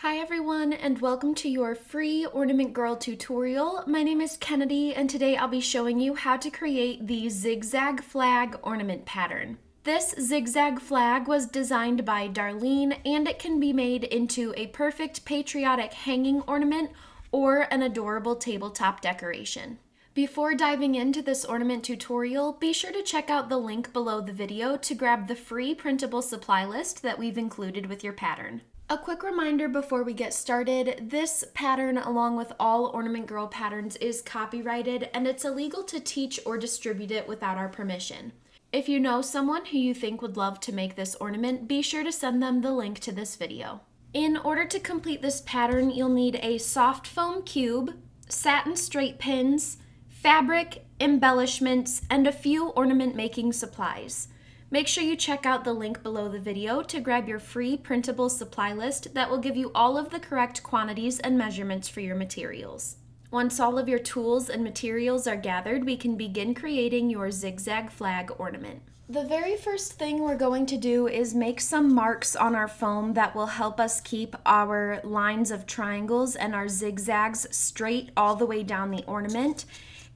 Hi everyone, and welcome to your free Ornament Girl tutorial. My name is Kennedy, and today I'll be showing you how to create the Zig Zag flag ornament pattern. This Zig Zag flag was designed by Darlene, and it can be made into a perfect patriotic hanging ornament or an adorable tabletop decoration. Before diving into this ornament tutorial, be sure to check out the link below the video to grab the free printable supply list that we've included with your pattern. A quick reminder before we get started, this pattern, along with all Ornament Girl patterns, is copyrighted and it's illegal to teach or distribute it without our permission. If you know someone who you think would love to make this ornament, be sure to send them the link to this video. In order to complete this pattern, you'll need a soft foam cube, satin straight pins, fabric, embellishments, and a few ornament making supplies. Make sure you check out the link below the video to grab your free printable supply list that will give you all of the correct quantities and measurements for your materials. Once all of your tools and materials are gathered, we can begin creating your Zig Zag flag ornament. The very first thing we're going to do is make some marks on our foam that will help us keep our lines of triangles and our zigzags straight all the way down the ornament.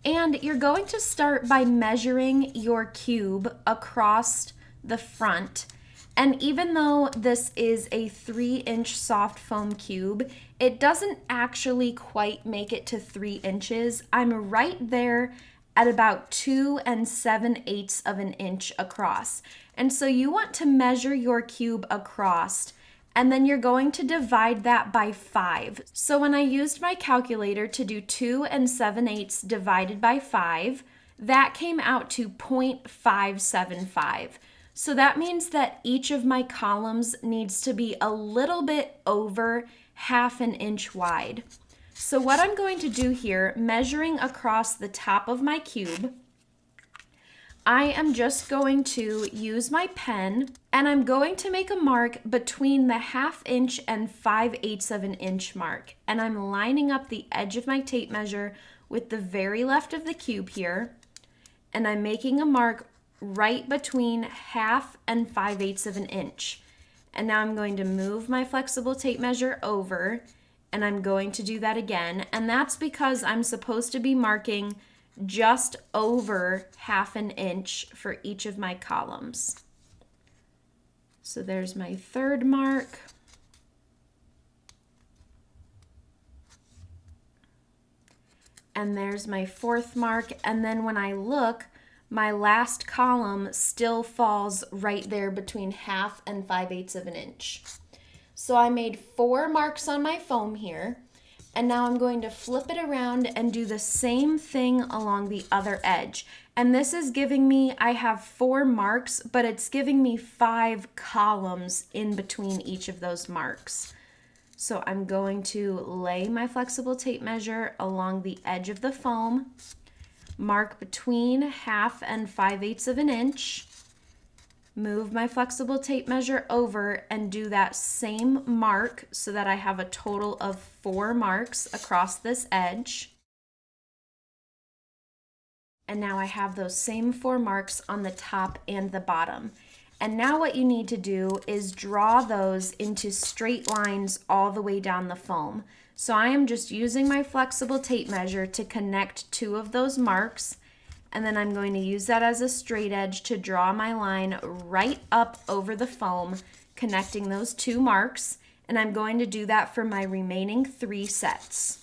And you're going to start by measuring your cube across the front. And even though this is a 3-inch soft foam cube, it doesn't actually quite make it to 3 inches. I'm right there at about 2 7/8 of an inch across. And so you want to measure your cube across, and then you're going to divide that by 5. So when I used my calculator to do 2 7/8 divided by 5, that came out to 0.575. So that means that each of my columns needs to be a little bit over 1/2 inch wide. So what I'm going to do here, measuring across the top of my cube, I am just going to use my pen and I'm going to make a mark between the 1/2 inch and 5/8 of an inch mark. And I'm lining up the edge of my tape measure with the very left of the cube here. And I'm making a mark right between 1/2 and 5/8 of an inch. And now I'm going to move my flexible tape measure over and I'm going to do that again. And that's because I'm supposed to be marking just over 1/2 inch for each of my columns. So there's my third mark. And there's my fourth mark. And then when I look, my last column still falls right there between 1/2 and 5/8 of an inch. So I made 4 marks on my foam here. And now I'm going to flip it around and do the same thing along the other edge. And this is giving me, I have 4 marks, but it's giving me 5 columns in between each of those marks. So I'm going to lay my flexible tape measure along the edge of the foam, mark between 1/2 and 5/8 of an inch, move my flexible tape measure over and do that same mark so that I have a total of 4 marks across this edge. And now I have those same 4 marks on the top and the bottom. And now what you need to do is draw those into straight lines all the way down the foam. So I am just using my flexible tape measure to connect 2 of those marks. And then I'm going to use that as a straight edge to draw my line right up over the foam, connecting those 2 marks. And I'm going to do that for my remaining 3 sets.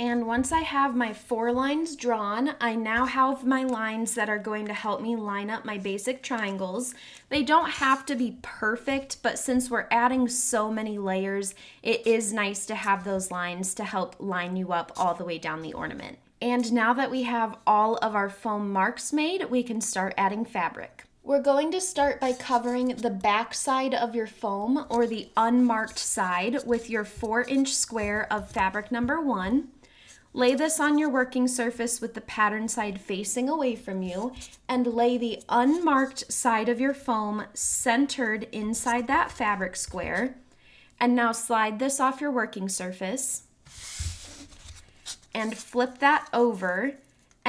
And once I have my 4 lines drawn, I now have my lines that are going to help me line up my basic triangles. They don't have to be perfect, but since we're adding so many layers, it is nice to have those lines to help line you up all the way down the ornament. And now that we have all of our foam marks made, we can start adding fabric. We're going to start by covering the back side of your foam, or the unmarked side, with your 4-inch square of fabric number 1. Lay this on your working surface with the pattern side facing away from you, and lay the unmarked side of your foam centered inside that fabric square. And now slide this off your working surface and flip that over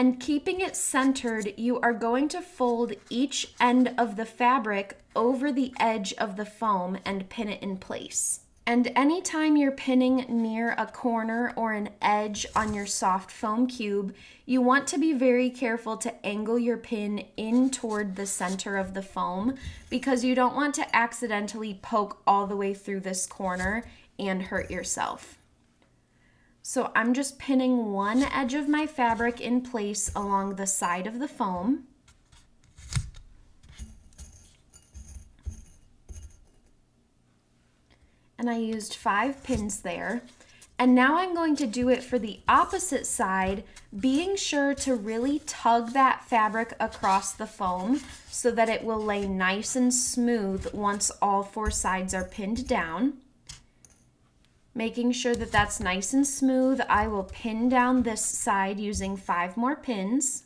And keeping it centered, you are going to fold each end of the fabric over the edge of the foam and pin it in place. And anytime you're pinning near a corner or an edge on your soft foam cube, you want to be very careful to angle your pin in toward the center of the foam because you don't want to accidentally poke all the way through this corner and hurt yourself. So I'm just pinning one edge of my fabric in place along the side of the foam. And I used 5 pins there. And now I'm going to do it for the opposite side, being sure to really tug that fabric across the foam so that it will lay nice and smooth once all 4 sides are pinned down. Making sure that that's nice and smooth, I will pin down this side using 5 more pins.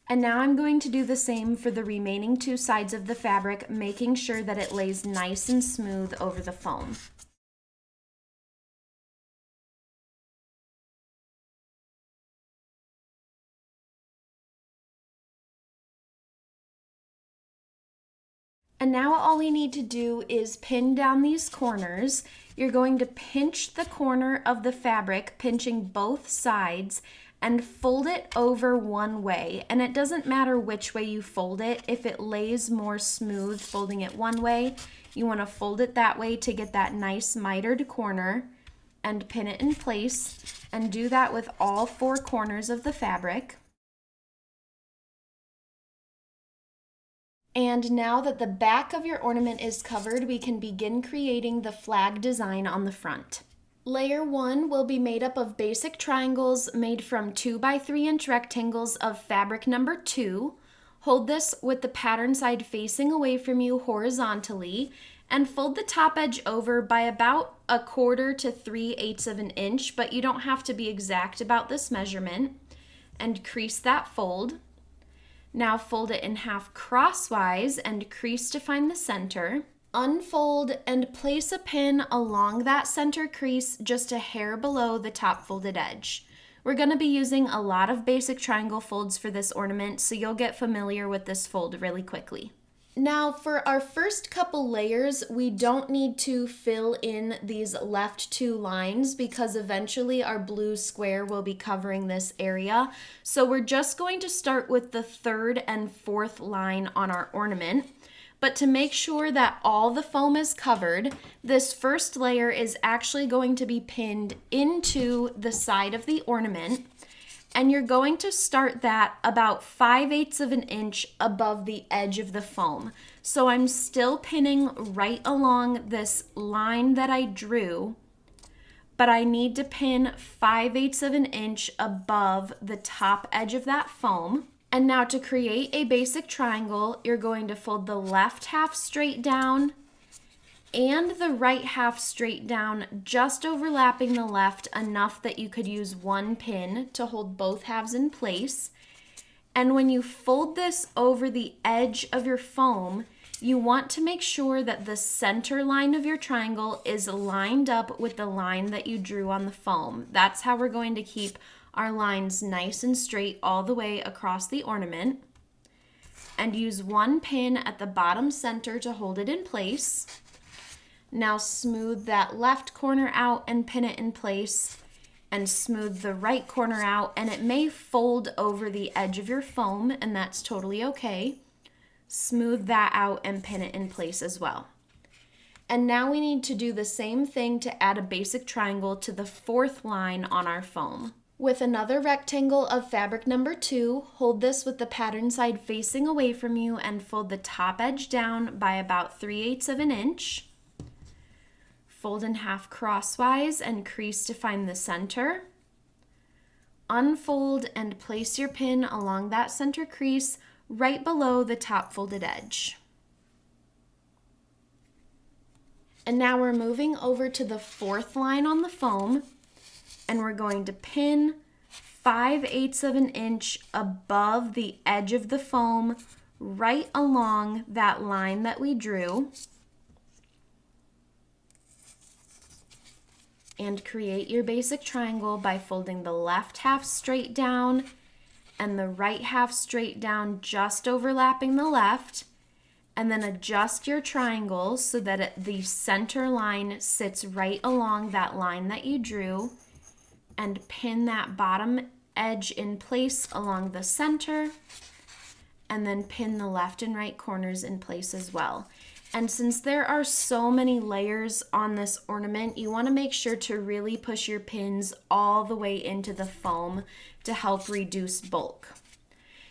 And now I'm going to do the same for the remaining 2 sides of the fabric, making sure that it lays nice and smooth over the foam. And now all we need to do is pin down these corners. You're going to pinch the corner of the fabric, pinching both sides, and fold it over one way. And it doesn't matter which way you fold it. If it lays more smooth folding it one way, you want to fold it that way to get that nice mitered corner and pin it in place. And do that with all 4 corners of the fabric. And now that the back of your ornament is covered, we can begin creating the flag design on the front. Layer 1 will be made up of basic triangles made from 2 by 3 inch rectangles of fabric number 2. Hold this with the pattern side facing away from you horizontally and fold the top edge over by about 1/4 to 3/8 of an inch, but you don't have to be exact about this measurement, and crease that fold. Now fold it in half crosswise and crease to find the center. Unfold and place a pin along that center crease just a hair below the top folded edge. We're going to be using a lot of basic triangle folds for this ornament, so you'll get familiar with this fold really quickly. Now for our first couple layers, we don't need to fill in these left 2 lines because eventually our blue square will be covering this area. So we're just going to start with the 3rd and 4th line on our ornament. But to make sure that all the foam is covered, this first layer is actually going to be pinned into the side of the ornament. And you're going to start that about 5/8 of an inch above the edge of the foam. So I'm still pinning right along this line that I drew, but I need to pin 5/8 of an inch above the top edge of that foam. And now to create a basic triangle, you're going to fold the left half straight down and the right half straight down, just overlapping the left enough that you could use 1 pin to hold both halves in place. And when you fold this over the edge of your foam, you want to make sure that the center line of your triangle is lined up with the line that you drew on the foam. That's how we're going to keep our lines nice and straight all the way across the ornament. And use 1 pin at the bottom center to hold it in place. Now smooth that left corner out and pin it in place, and smooth the right corner out, and it may fold over the edge of your foam, and that's totally okay. Smooth that out and pin it in place as well. And now we need to do the same thing to add a basic triangle to the 4th line on our foam. With another rectangle of fabric number 2, hold this with the pattern side facing away from you and fold the top edge down by about 3/8 of an inch. Fold in half crosswise and crease to find the center. Unfold and place your pin along that center crease right below the top folded edge. And now we're moving over to the 4th line on the foam, and we're going to pin 5/8 of an inch above the edge of the foam right along that line that we drew. And create your basic triangle by folding the left half straight down and the right half straight down, just overlapping the left, and then adjust your triangle so that the center line sits right along that line that you drew, and pin that bottom edge in place along the center, and then pin the left and right corners in place as well. And since there are so many layers on this ornament, you want to make sure to really push your pins all the way into the foam to help reduce bulk.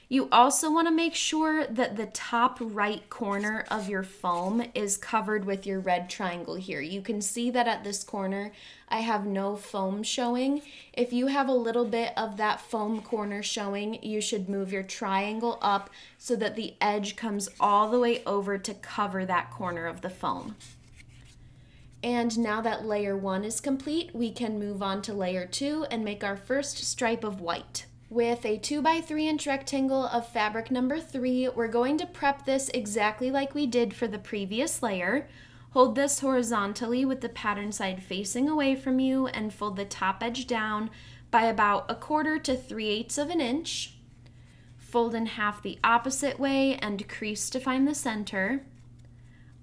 You also want to make sure that the top right corner of your foam is covered with your red triangle here. You can see that at this corner I have no foam showing. If you have a little bit of that foam corner showing, you should move your triangle up so that the edge comes all the way over to cover that corner of the foam. And now that layer 1 is complete, we can move on to layer 2 and make our first stripe of white. With a 2 by 3 inch rectangle of fabric number 3, we're going to prep this exactly like we did for the previous layer. Hold this horizontally with the pattern side facing away from you and fold the top edge down by about 1/4 to 3/8 of an inch. Fold in half the opposite way and crease to find the center.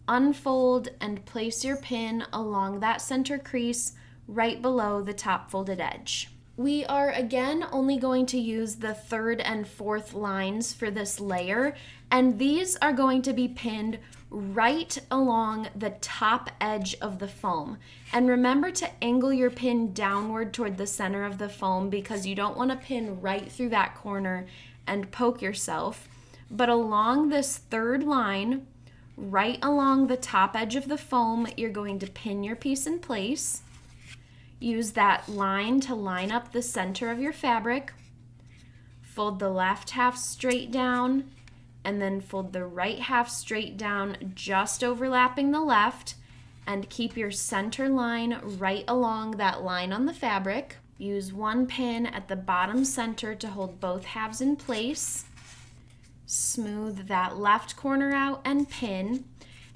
Unfold and place your pin along that center crease right below the top folded edge. We are again only going to use the 3rd and 4th lines for this layer, and these are going to be pinned right along the top edge of the foam. And remember to angle your pin downward toward the center of the foam because you don't want to pin right through that corner and poke yourself. But along this 3rd line, right along the top edge of the foam, you're going to pin your piece in place. Use that line to line up the center of your fabric. Fold the left half straight down and then fold the right half straight down, just overlapping the left, and keep your center line right along that line on the fabric. Use one pin at the bottom center to hold both halves in place. Smooth that left corner out and pin.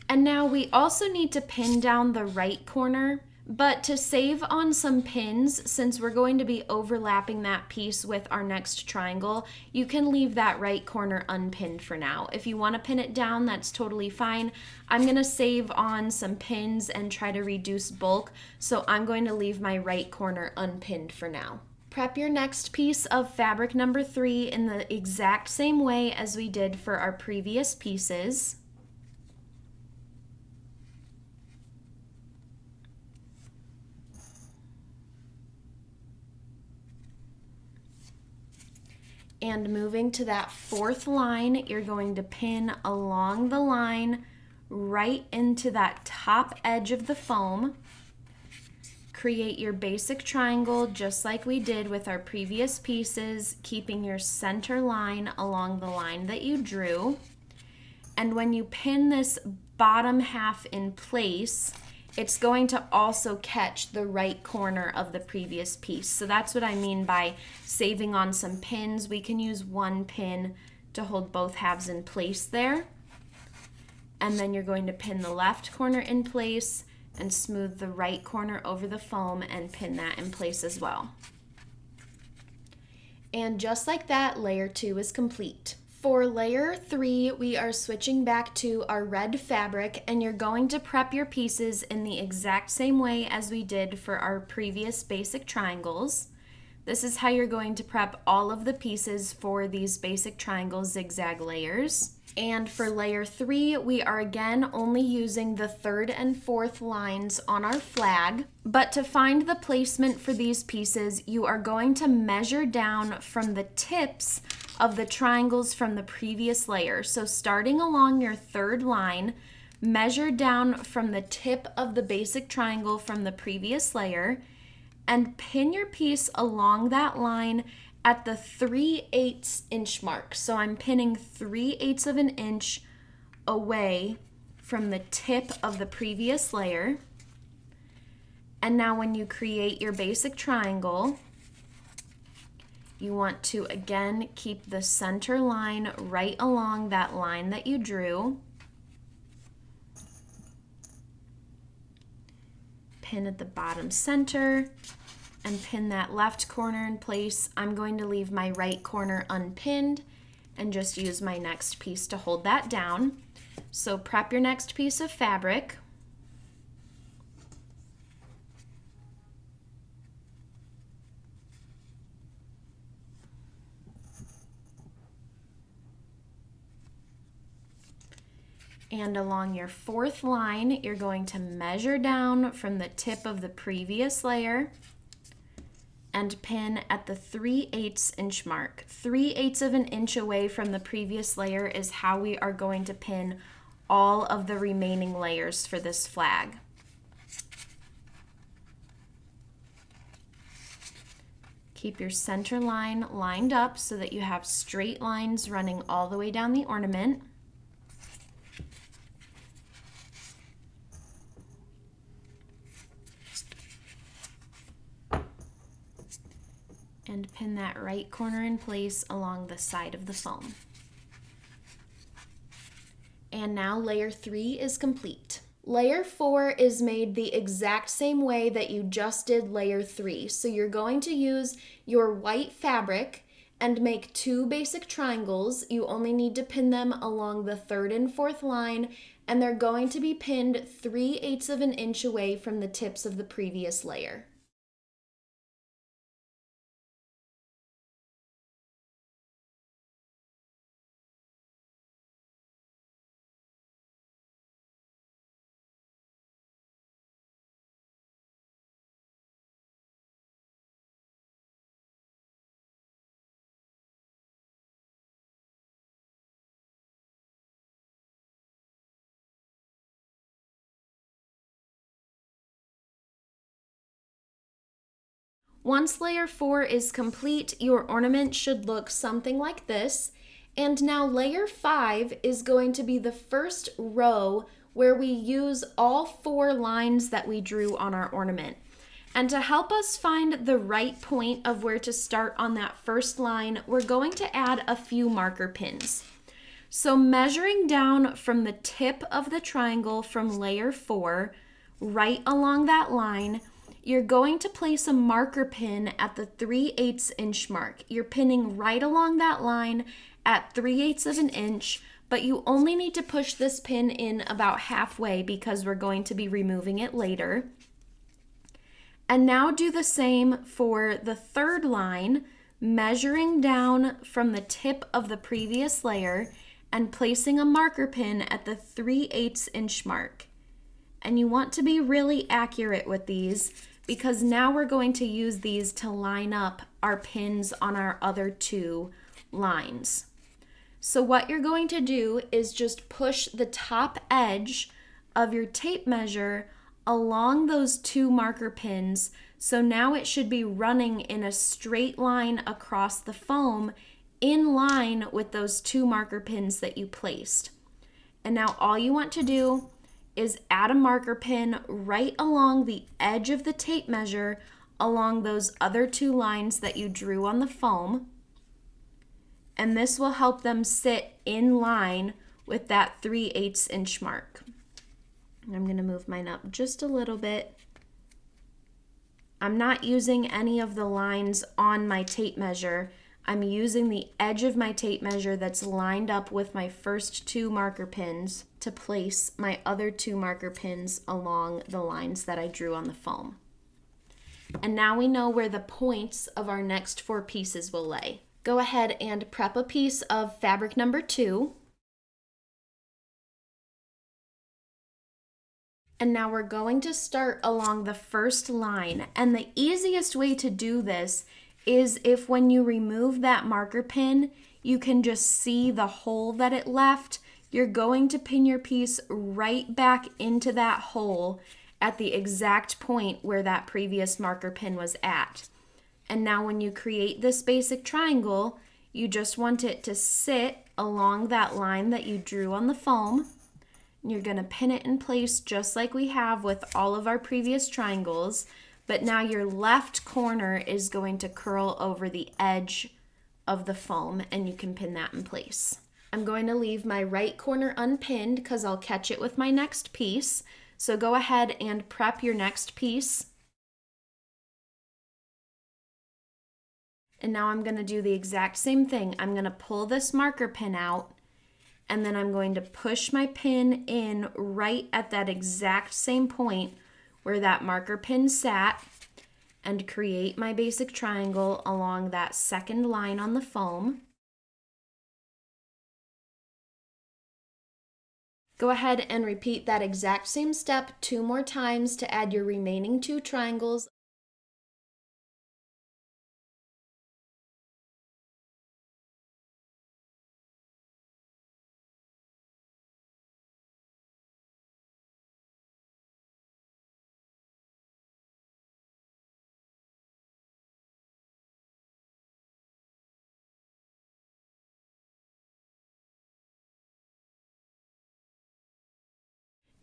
And now we also need to pin down the right corner. But to save on some pins, since we're going to be overlapping that piece with our next triangle, you can leave that right corner unpinned for now. If you want to pin it down, that's totally fine. I'm going to save on some pins and try to reduce bulk, so I'm going to leave my right corner unpinned for now. Prep your next piece of fabric number 3 in the exact same way as we did for our previous pieces. And moving to that 4th line, you're going to pin along the line right into that top edge of the foam. Create your basic triangle just like we did with our previous pieces, keeping your center line along the line that you drew. And when you pin this bottom half in place, it's going to also catch the right corner of the previous piece. So that's what I mean by saving on some pins. We can use one pin to hold both halves in place there. And then you're going to pin the left corner in place and smooth the right corner over the foam and pin that in place as well. And just like that, layer 2 is complete. For layer 3, we are switching back to our red fabric, and you're going to prep your pieces in the exact same way as we did for our previous basic triangles. This is how you're going to prep all of the pieces for these basic triangle zigzag layers. And for layer 3, we are again only using the 3rd and 4th lines on our flag. But to find the placement for these pieces, you are going to measure down from the tips of the triangles from the previous layer. So starting along your 3rd line, measure down from the tip of the basic triangle from the previous layer and pin your piece along that line at the 3/8 inch mark. So I'm pinning 3/8 of an inch away from the tip of the previous layer. And now when you create your basic triangle, you want to again keep the center line right along that line that you drew. pin at the bottom center and pin that left corner in place. I'm going to leave my right corner unpinned and just use my next piece to hold that down. So prep your next piece of fabric. And along your fourth line, you're going to measure down from the tip of the previous layer and pin at the 3/8 inch mark. 3/8 of an inch away from the previous layer is how we are going to pin all of the remaining layers for this flag. Keep your center line lined up so that you have straight lines running all the way down the ornament. And pin that right corner in place along the side of the foam. And now layer 3 is complete. Layer 4 is made the exact same way that you just did layer 3. So you're going to use your white fabric and make 2 basic triangles. You only need to pin them along the 3rd and 4th line, and they're going to be pinned 3/8 of an inch away from the tips of the previous layer. Once layer 4 is complete, your ornament should look something like this. And now layer 5 is going to be the first row where we use all 4 lines that we drew on our ornament. And to help us find the right point of where to start on that first line, we're going to add a few marker pins. So measuring down from the tip of the triangle from layer 4, right along that line, you're going to place a marker pin at the 3/8 inch mark. You're pinning right along that line at 3/8 of an inch, but you only need to push this pin in about halfway because we're going to be removing it later. And now do the same for the 3rd line, measuring down from the tip of the previous layer and placing a marker pin at the 3/8 inch mark. And you want to be really accurate with these because now we're going to use these to line up our pins on our other 2 lines. So what you're going to do is just push the top edge of your tape measure along those 2 marker pins. So now it should be running in a straight line across the foam in line with those 2 marker pins that you placed. And now all you want to do is add a marker pin right along the edge of the tape measure along those other 2 lines that you drew on the foam. And this will help them sit in line with that 3/8 inch mark. I'm going to move mine up just a little bit. I'm not using any of the lines on my tape measure. I'm using the edge of my tape measure that's lined up with my first 2 marker pins to place my other 2 marker pins along the lines that I drew on the foam. And now we know where the points of our next 4 pieces will lay. Go ahead and prep a piece of fabric number 2. And now we're going to start along the first line. And the easiest way to do this is if when you remove that marker pin, you can just see the hole that it left. You're going to pin your piece right back into that hole at the exact point where that previous marker pin was at. And now when you create this basic triangle, you just want it to sit along that line that you drew on the foam. You're going to pin it in place just like we have with all of our previous triangles. But now your left corner is going to curl over the edge of the foam and you can pin that in place. I'm going to leave my right corner unpinned because I'll catch it with my next piece. So go ahead and prep your next piece. And now I'm going to do the exact same thing. I'm going to pull this marker pin out, and then I'm going to push my pin in right at that exact same point where that marker pin sat, and create my basic triangle along that second line on the foam. Go ahead and repeat that exact same step 2 more times to add your remaining 2 triangles.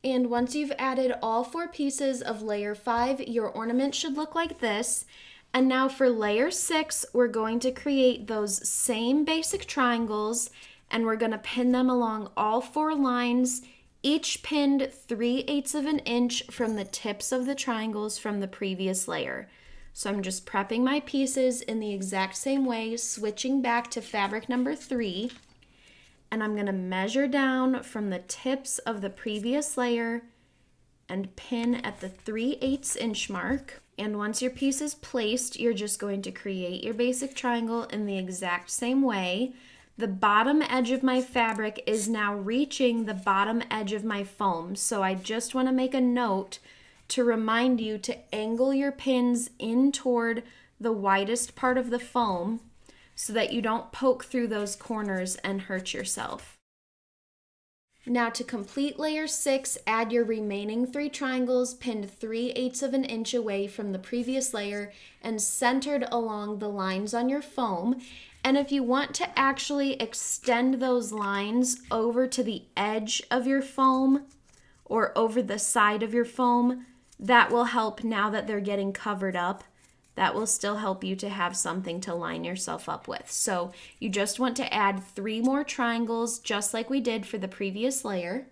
And once you've added all 4 pieces of layer 5, your ornament should look like this. And now for layer 6, we're going to create those same basic triangles, and we're going to pin them along all 4 lines, each pinned 3/8 of an inch from the tips of the triangles from the previous layer. So I'm just prepping my pieces in the exact same way, switching back to fabric number 3. And I'm going to measure down from the tips of the previous layer and pin at the 3/8 inch mark. And once your piece is placed, you're just going to create your basic triangle in the exact same way. The bottom edge of my fabric is now reaching the bottom edge of my foam. So I just want to make a note to remind you to angle your pins in toward the widest part of the foam, so that you don't poke through those corners and hurt yourself. Now to complete layer 6, add your remaining 3 triangles pinned 3/8 of an inch away from the previous layer and centered along the lines on your foam. And if you want to actually extend those lines over to the edge of your foam or over the side of your foam, that will help now that they're getting covered up. That will still help you to have something to line yourself up with. So you just want to add 3 more triangles, just like we did for the previous layer.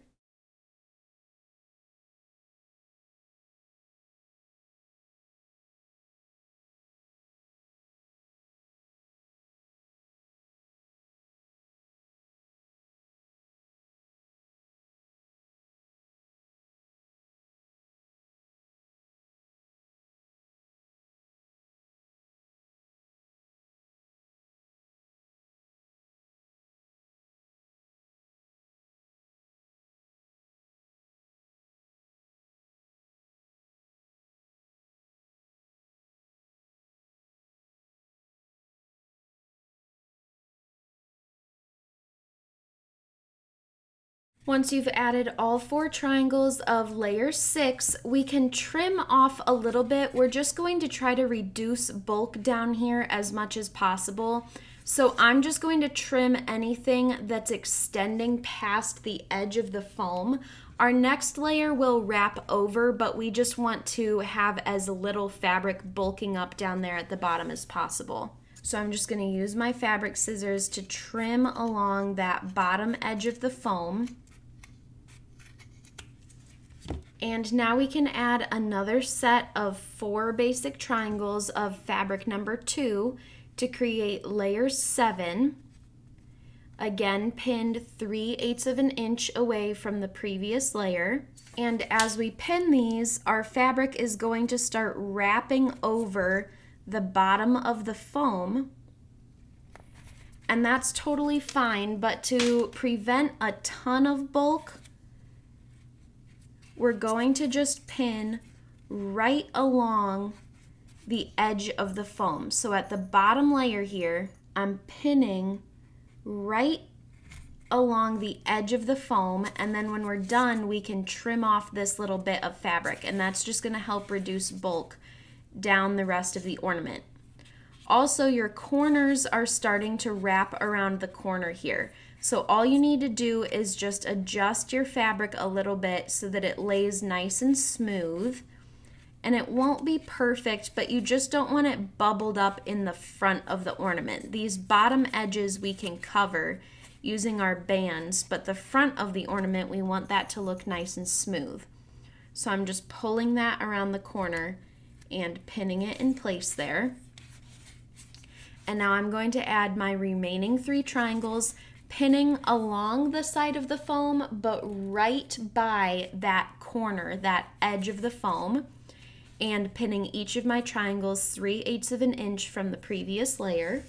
Once you've added all 4 triangles of layer 6, we can trim off a little bit. We're just going to try to reduce bulk down here as much as possible. So I'm just going to trim anything that's extending past the edge of the foam. Our next layer will wrap over, but we just want to have as little fabric bulking up down there at the bottom as possible. So I'm just going to use my fabric scissors to trim along that bottom edge of the foam. And now we can add another set of 4 basic triangles of fabric number 2 to create layer 7. Again, pinned 3/8 of an inch away from the previous layer. And as we pin these, our fabric is going to start wrapping over the bottom of the foam. And that's totally fine, but to prevent a ton of bulk, we're going to just pin right along the edge of the foam. So at the bottom layer here, I'm pinning right along the edge of the foam, and then when we're done, we can trim off this little bit of fabric, and that's just going to help reduce bulk down the rest of the ornament. Also, your corners are starting to wrap around the corner here. So all you need to do is just adjust your fabric a little bit so that it lays nice and smooth. And it won't be perfect, but you just don't want it bubbled up in the front of the ornament. These bottom edges we can cover using our bands, but the front of the ornament, we want that to look nice and smooth. So I'm just pulling that around the corner and pinning it in place there. And now I'm going to add my remaining 3 triangles, pinning along the side of the foam, but right by that corner, that edge of the foam, and pinning each of my triangles 3/8 of an inch from the previous layer.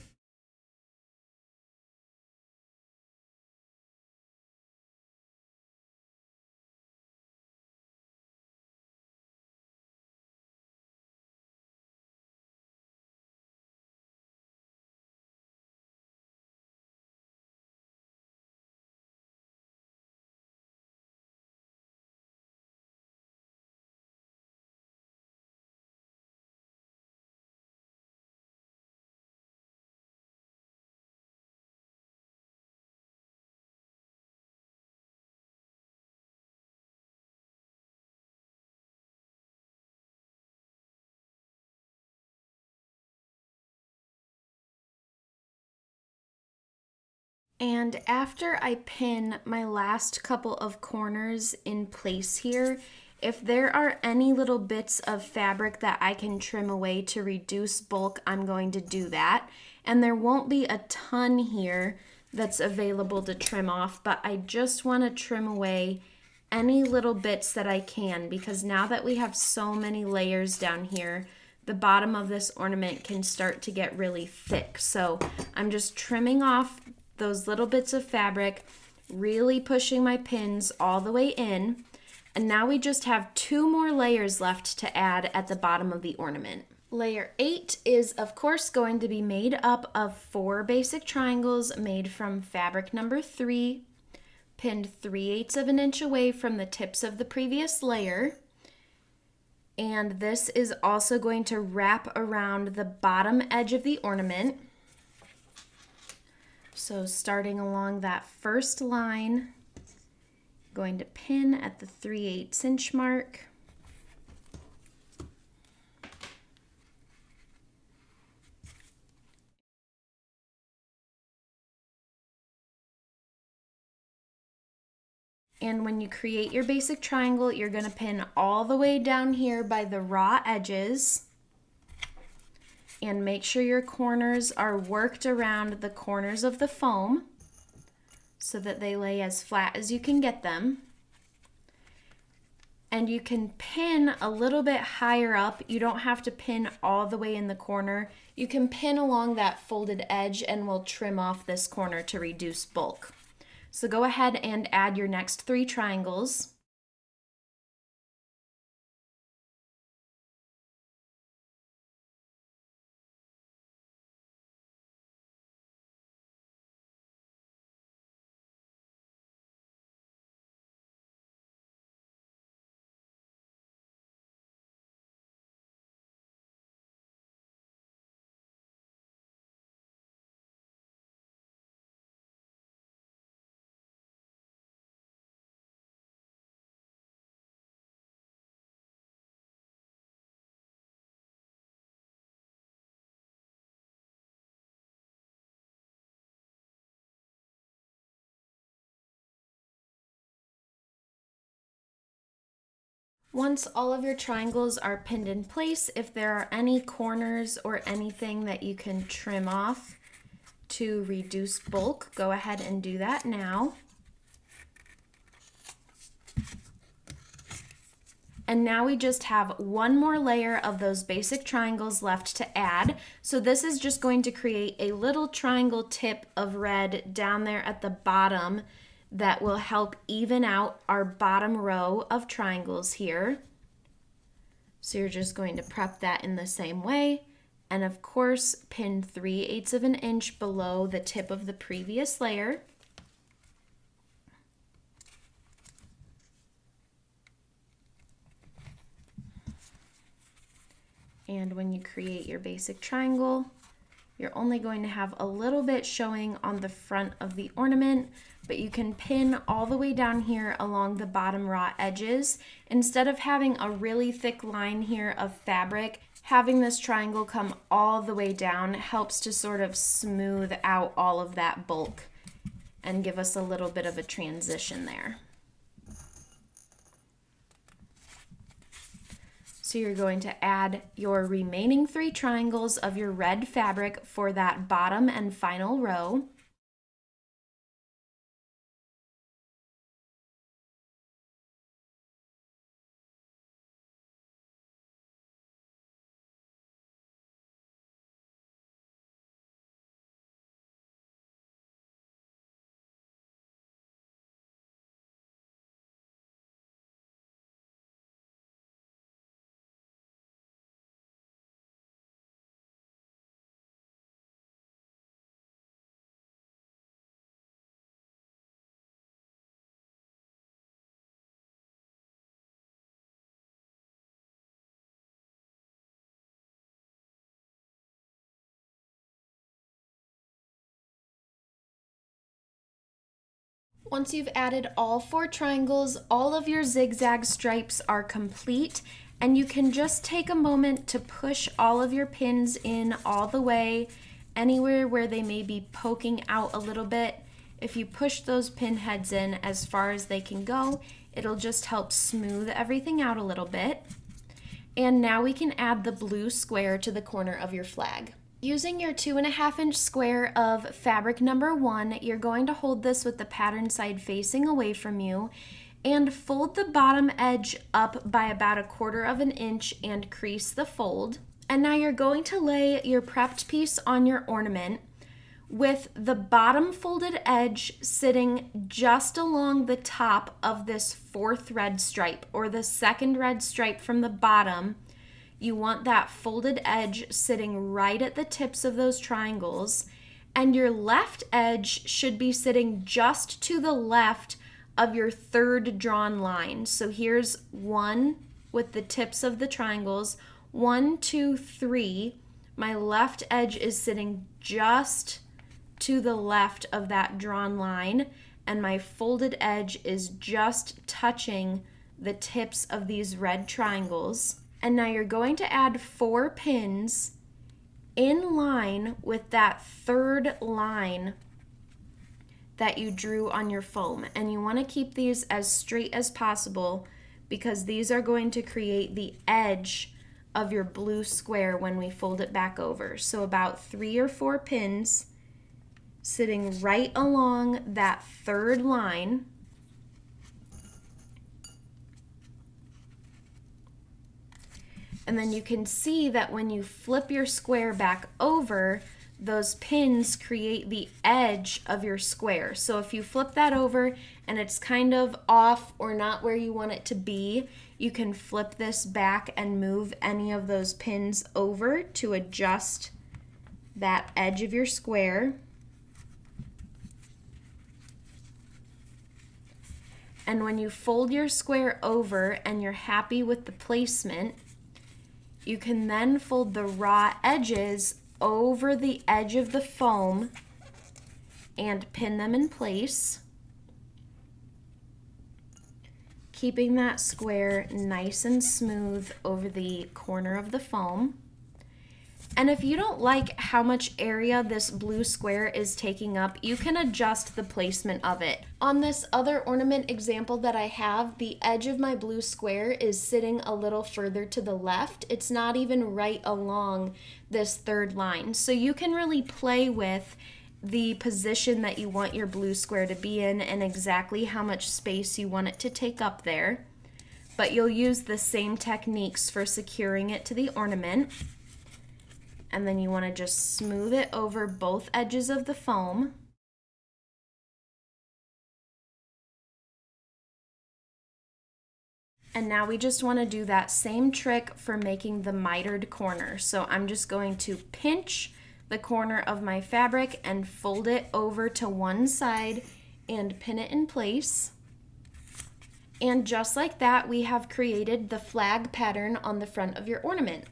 And after I pin my last couple of corners in place here, if there are any little bits of fabric that I can trim away to reduce bulk, I'm going to do that. And there won't be a ton here that's available to trim off, but I just want to trim away any little bits that I can, because now that we have so many layers down here, the bottom of this ornament can start to get really thick. So I'm just trimming off those little bits of fabric, really pushing my pins all the way in. And now we just have 2 more layers left to add at the bottom of the ornament. Layer 8 is of course going to be made up of 4 basic triangles made from fabric number 3, pinned 3/8 of an inch away from the tips of the previous layer. And this is also going to wrap around the bottom edge of the ornament. So starting along that first line, going to pin at the 3/8 inch mark. And when you create your basic triangle, you're going to pin all the way down here by the raw edges. And make sure your corners are worked around the corners of the foam so that they lay as flat as you can get them. And you can pin a little bit higher up. You don't have to pin all the way in the corner. You can pin along that folded edge and we'll trim off this corner to reduce bulk. So go ahead and add your next 3 triangles. Once all of your triangles are pinned in place, if there are any corners or anything that you can trim off to reduce bulk, go ahead and do that now. And now we just have 1 more layer of those basic triangles left to add. So this is just going to create a little triangle tip of red down there at the bottom that will help even out our bottom row of triangles here. So you're just going to prep that in the same way. And of course, pin 3/8 of an inch below the tip of the previous layer. And when you create your basic triangle, you're only going to have a little bit showing on the front of the ornament, but you can pin all the way down here along the bottom raw edges. Instead of having a really thick line here of fabric, having this triangle come all the way down helps to sort of smooth out all of that bulk and give us a little bit of a transition there. So you're going to add your remaining 3 triangles of your red fabric for that bottom and final row. Once you've added all 4 triangles, all of your zigzag stripes are complete, and you can just take a moment to push all of your pins in all the way, anywhere where they may be poking out a little bit. If you push those pin heads in as far as they can go, it'll just help smooth everything out a little bit. And now we can add the blue square to the corner of your flag. Using your 2.5-inch square of fabric number 1, you're going to hold this with the pattern side facing away from you and fold the bottom edge up by about 1/4 inch and crease the fold. And now you're going to lay your prepped piece on your ornament with the bottom folded edge sitting just along the top of this 4th red stripe, or the 2nd red stripe from the bottom. You want that folded edge sitting right at the tips of those triangles, and your left edge should be sitting just to the left of your 3rd drawn line. So here's 1 with the tips of the triangles, 1, 2, 3. My left edge is sitting just to the left of that drawn line, and my folded edge is just touching the tips of these red triangles. And now you're going to add 4 pins in line with that 3rd line that you drew on your foam. And you want to keep these as straight as possible because these are going to create the edge of your blue square when we fold it back over. So about 3 or 4 pins sitting right along that 3rd line. And then you can see that when you flip your square back over, those pins create the edge of your square. So if you flip that over and it's kind of off or not where you want it to be, you can flip this back and move any of those pins over to adjust that edge of your square. And when you fold your square over and you're happy with the placement, you can then fold the raw edges over the edge of the foam and pin them in place, keeping that square nice and smooth over the corner of the foam. And if you don't like how much area this blue square is taking up, you can adjust the placement of it. On this other ornament example that I have, the edge of my blue square is sitting a little further to the left. It's not even right along this 3rd line. So you can really play with the position that you want your blue square to be in and exactly how much space you want it to take up there. But you'll use the same techniques for securing it to the ornament. And then you want to just smooth it over both edges of the foam. And now we just want to do that same trick for making the mitered corner. So I'm just going to pinch the corner of my fabric and fold it over to one side and pin it in place. And just like that, we have created the flag pattern on the front of your ornament.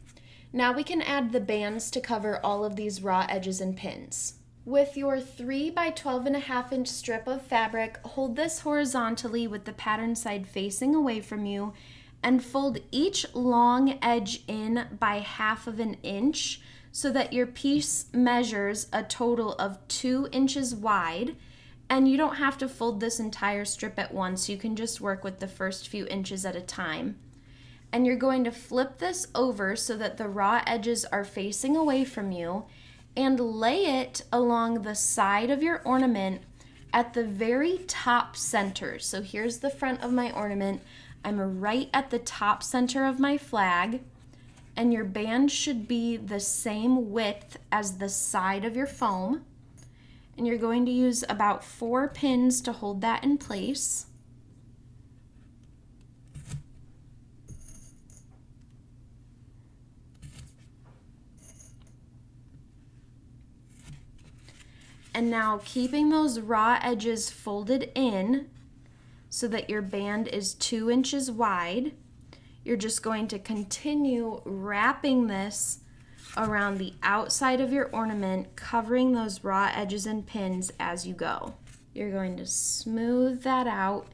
Now we can add the bands to cover all of these raw edges and pins. With your 3 by 12.5-inch strip of fabric, hold this horizontally with the pattern side facing away from you and fold each long edge in by 1/2 inch so that your piece measures a total of 2 inches wide. And you don't have to fold this entire strip at once. You can just work with the first few inches at a time. And you're going to flip this over so that the raw edges are facing away from you and lay it along the side of your ornament at the very top center. So here's the front of my ornament. I'm right at the top center of my flag, and your band should be the same width as the side of your foam. And you're going to use about 4 pins to hold that in place. And now keeping those raw edges folded in so that your band is 2 inches wide, you're just going to continue wrapping this around the outside of your ornament, covering those raw edges and pins as you go. You're going to smooth that out,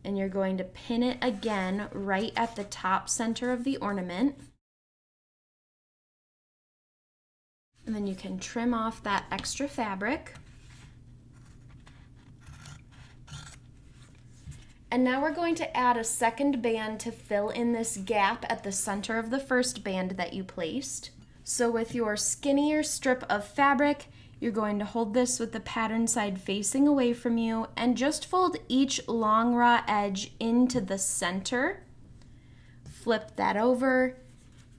and you're going to pin it again right at the top center of the ornament. And then you can trim off that extra fabric. And now we're going to add a second band to fill in this gap at the center of the first band that you placed. So with your skinnier strip of fabric, you're going to hold this with the pattern side facing away from you and just fold each long raw edge into the center. Flip that over,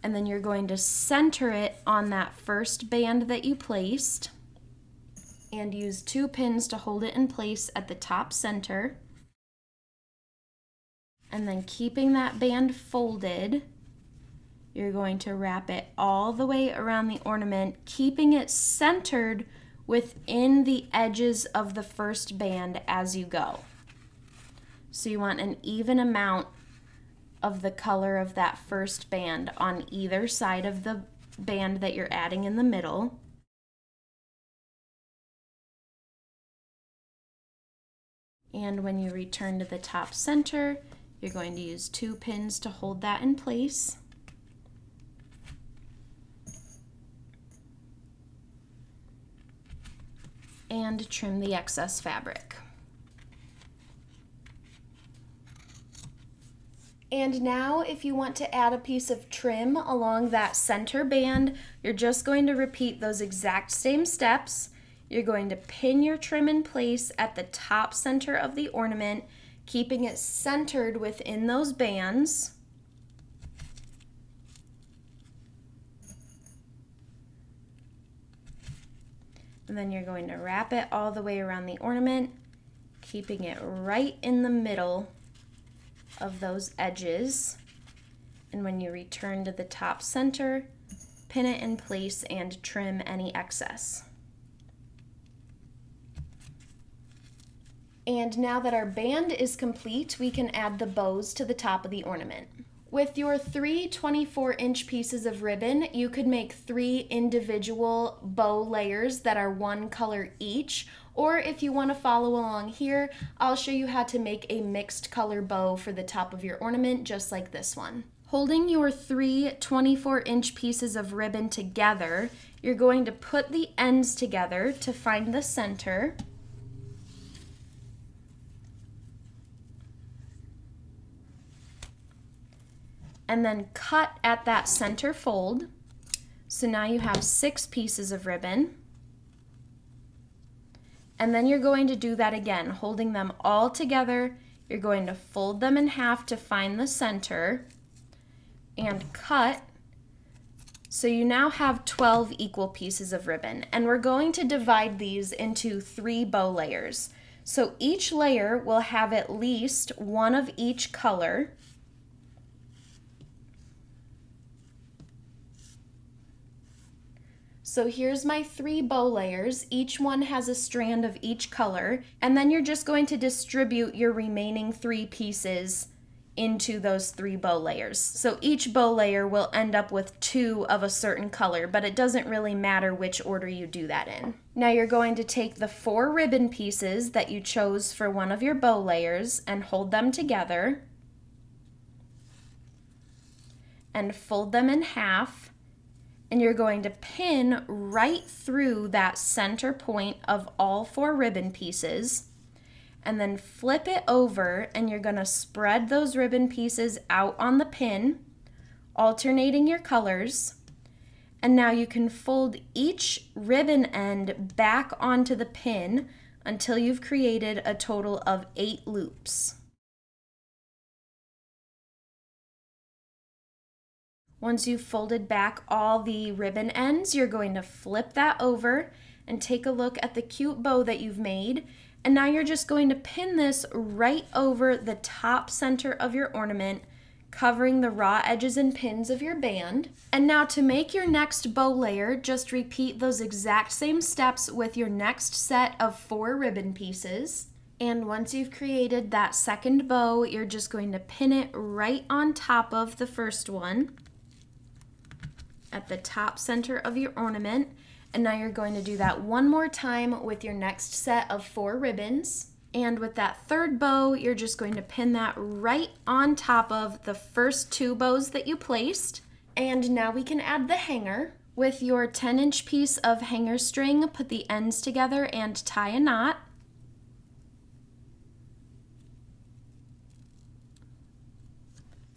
and then you're going to center it on that first band that you placed and use 2 pins to hold it in place at the top center. And then keeping that band folded, you're going to wrap it all the way around the ornament, keeping it centered within the edges of the first band as you go. So you want an even amount of the color of that first band on either side of the band that you're adding in the middle. And when you return to the top center, you're going to use 2 pins to hold that in place. And trim the excess fabric. And now if you want to add a piece of trim along that center band, you're just going to repeat those exact same steps. You're going to pin your trim in place at the top center of the ornament, keeping it centered within those bands. And then you're going to wrap it all the way around the ornament, keeping it right in the middle of those edges. And when you return to the top center, pin it in place and trim any excess. And now that our band is complete, we can add the bows to the top of the ornament. With your 3 24-inch pieces of ribbon, you could make 3 individual bow layers that are 1 color each, or if you want to follow along here, I'll show you how to make a mixed color bow for the top of your ornament, just like this one. Holding your 3 24-inch pieces of ribbon together, you're going to put the ends together to find the center. And then cut at that center fold. So now you have 6 pieces of ribbon. And then you're going to do that again, holding them all together. You're going to fold them in half to find the center and cut. So you now have 12 equal pieces of ribbon, and we're going to divide these into 3 bow layers. So each layer will have at least 1 of each color. So here's my 3 bow layers. Each one has a strand of each color, and then you're just going to distribute your remaining 3 pieces into those 3 bow layers. So each bow layer will end up with 2 of a certain color, but it doesn't really matter which order you do that in. Now you're going to take the 4 ribbon pieces that you chose for one of your bow layers and hold them together and fold them in half. And you're going to pin right through that center point of all 4 ribbon pieces, and then flip it over, and you're going to spread those ribbon pieces out on the pin, alternating your colors. And now you can fold each ribbon end back onto the pin until you've created a total of 8 loops. Once you've folded back all the ribbon ends, you're going to flip that over and take a look at the cute bow that you've made. And now you're just going to pin this right over the top center of your ornament, covering the raw edges and pins of your band. And now to make your next bow layer, just repeat those exact same steps with your next set of 4 ribbon pieces. And once you've created that second bow, you're just going to pin it right on top of the first one at the top center of your ornament. And now you're going to do that one more time with your next set of 4 ribbons. And with that third bow, you're just going to pin that right on top of the first 2 bows that you placed. And now we can add the hanger. With your 10-inch piece of hanger string, put the ends together and tie a knot.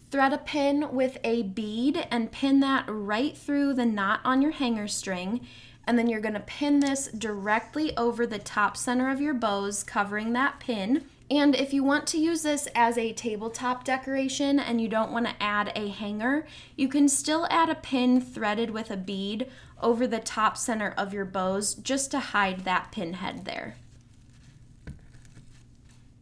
Thread a pin with a bead and pin that right through the knot on your hanger string. And then you're going to pin this directly over the top center of your bows, covering that pin. And if you want to use this as a tabletop decoration and you don't want to add a hanger, you can still add a pin threaded with a bead over the top center of your bows just to hide that pin head there.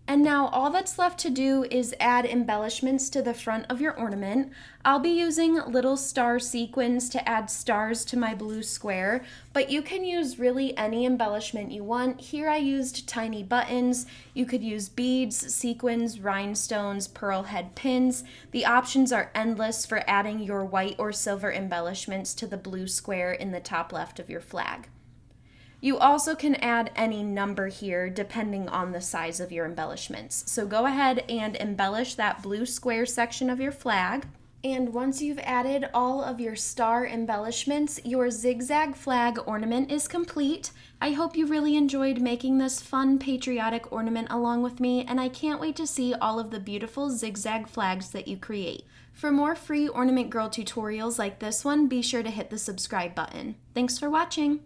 And now all that's left to do is add embellishments to the front of your ornament. I'll be using little star sequins to add stars to my blue square, but you can use really any embellishment you want. Here I used tiny buttons. You could use beads, sequins, rhinestones, pearl head pins. The options are endless for adding your white or silver embellishments to the blue square in the top left of your flag. You also can add any number here depending on the size of your embellishments. So go ahead and embellish that blue square section of your flag. And once you've added all of your star embellishments, your zigzag flag ornament is complete. I hope you really enjoyed making this fun patriotic ornament along with me, and I can't wait to see all of the beautiful zigzag flags that you create. For more free Ornament Girl tutorials like this one, be sure to hit the subscribe button. Thanks for watching!